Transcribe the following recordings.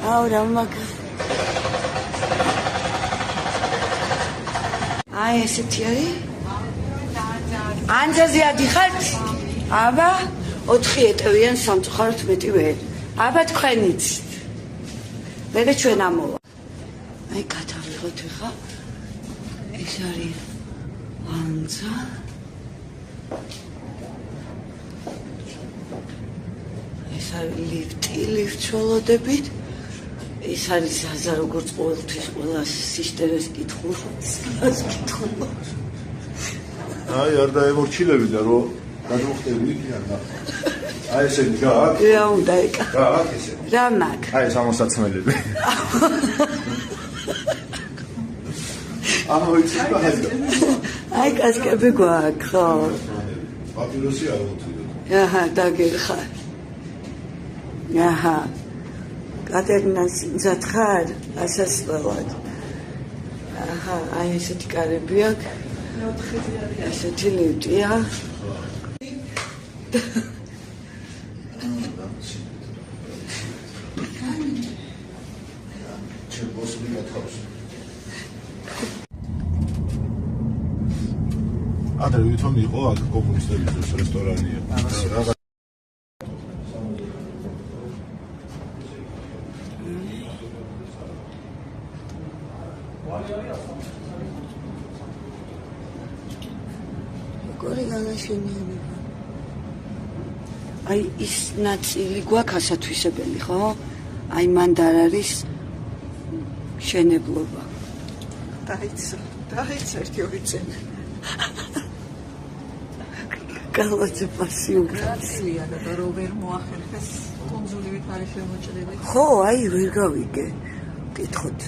Ahora maga. Ai ესეთი არის? ანძაზე ადიხართ? აბა 4 ეტევიან სამწუხაროდ მეტი ვერ. აბა თქვენიც. მე ჩვენ ამოვა. აი გადავიღოთ ხა. ეს არის ანძა. ეს არის ლიფტ ჩოლოდებით. ეს არის ზაზა როგორც ყოველთვის ყველა სისტემას კითხულობს. აი არ დაემორჩილებინა რომ გადმოხტები იქნება. აი ესენი გააკ. რა უნდა ეკა? გააკ ესენი. რა მაგ? აი სამოსაცმელები. ამოიცი ბაზა. აი კასკები გვაქვს ხო? პაპიროსი არ მოწიდო. აჰა დაგერხარ. აჰა კატერინას ზათხარ ასასვლელად. აჰა აი ესეთი კარები აქვს. ესეთი ლიფტია. ადრე ვითომ იყო აქ კომუნისტების რესტორანია. რაღაც გორი განაშენიანება. აი ის ნაწილი გვაქვს ასათვისებელი, ხო? აი მანდ არ არის შენებლობა. დაიცა ერთი ორი წელი. კალათი პასიური. რაცია და რო ვერ მოახერხეს კონსულივით არის შემოჭრილი. ხო, აი ვერ გავიგე. კითხოთ.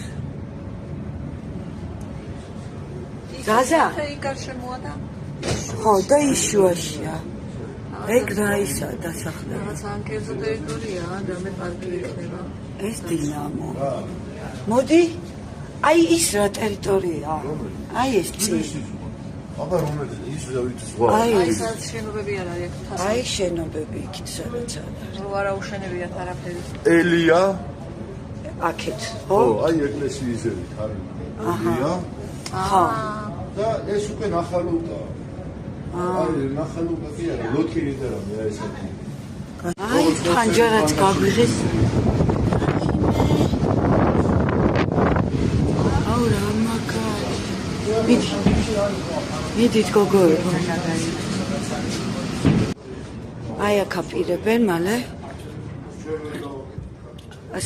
ზაზა? ხეი გარშემოადა? ხო, და ისუაშია. ეგ რა ისა დასახლება? რაღაც ანკერძო ტერიტორიაა, რამე პარკი იქნება. ეს დინამო. მოდი. აი ის რა ტერიტორია? აი ეს წინ. აბა რომელიც ის დავით ზღვა. აი სადაც შენობები არ არის აქ. აი შენობები იქით სადაც არის. რო არა უშენებიათ არაფერი. ელია? აქეთ, ხო, ხო? აი ეკლესიისები ხარ. ელია? ხო. და ეს უკვე ნახალუკაა. აი ნახალუკა კი არა, ლოქილი და რამე აი ესეთი. აი პანჯარაც გაგვიღეს. აუ რა მაგარი. მიდით გოგოი. აი აქ აპირებენ მალე.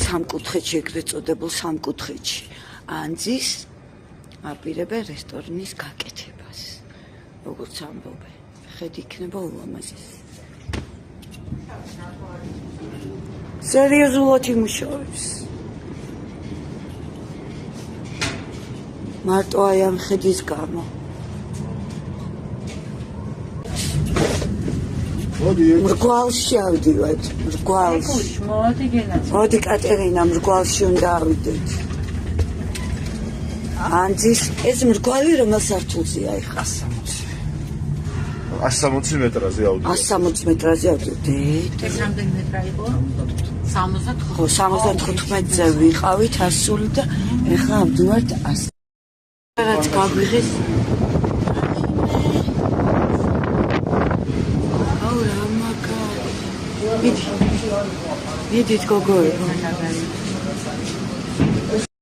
სამკუთხედში ეგრეთ წოდებულ სამკუთხედში. ანძის აპირებენ რესტორნის გაკეთებას. როგორც ამბობენ. ხედი იქნება ულამაზესი. სერიოზულად იმუშავებს. მარტო აი ამ ხედის გამო. მრგვალში ავდივართ, მრგვალში. მოდი გენაც. მოდი კატერინა, მრგვალში უნდა ავიდეთ. ანძის ეს მრგვალი რომელ სართულზეა ეხლა? 160 მეტრაზე ავდივარ. 160 მეტრაზე ავდივართ. ეს რამდენი მეტრა იყო? 65. ხო, 75-ზე ვიყავით ასული და ეხლა ავდივართ 100. რაც გაგვიღეს. აუ რა მაგარი. მიდით გოგოი.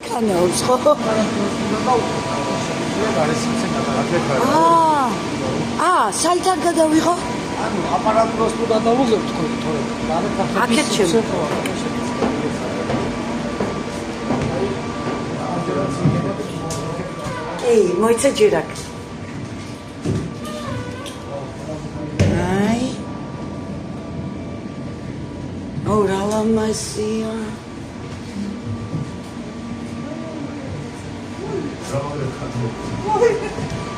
კანაოს ხო? საიდან გადავიღო? ანუ აპარატურას თუ გადავუღებთ თქო, აქეთ შემო. მოიცა ჯერაკ. აი. აუ რა ლამაზია.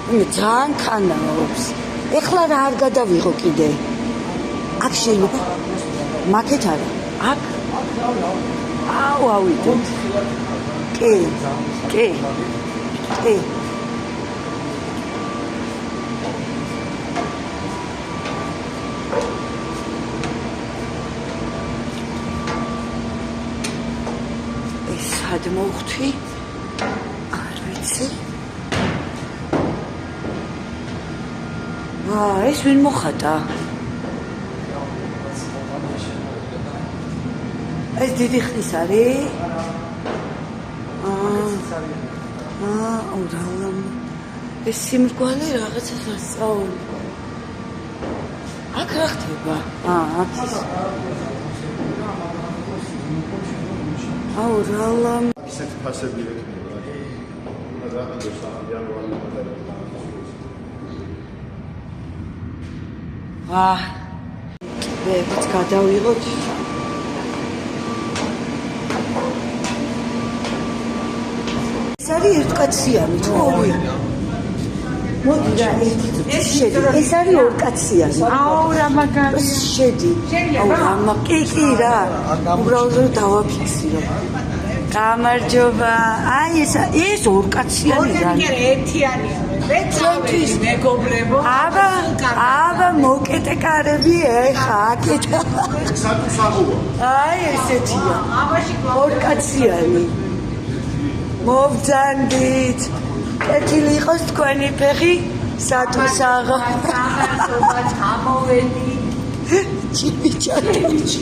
მე ძალიან კანაობს. ეხლა რა არ გადავიღო კიდე? აქ შეიძლება. მაკეთ არა. აქ. აუ ავიდეთ. კი. კი. კი. სად მოვხვდი? არ ვიცი. ეს ვინ მოხატა? ეს დიდი ხნის არის? ეს სიმრგვალე რაღაცას ასწავლი. აქ რა ხდება? აქ. რალა. ისეთი ფასები ექნება. რა ხდება იანვარში? ვეც გადავიღოთ. ეს არის ერთკაციანი თუ ორი? მოდი რა ეს შედი. ეს არის ორკაციანი. რა მაგარი. შედი. კი რა. უბრალოდ დავაფიქსირო. გამარჯობა. ეს ორკაციანი რა. ერთიანია. მეცავის მეგობრებო. აბა მოკეტე კარები ეხა აკეთა. სათუსაღოა. ესეთია. ორკაციანი. მოვძანდით. კეთილი იყოს თქვენი ფეხი სათუსაღო. გამოვედი. ჩიჩი.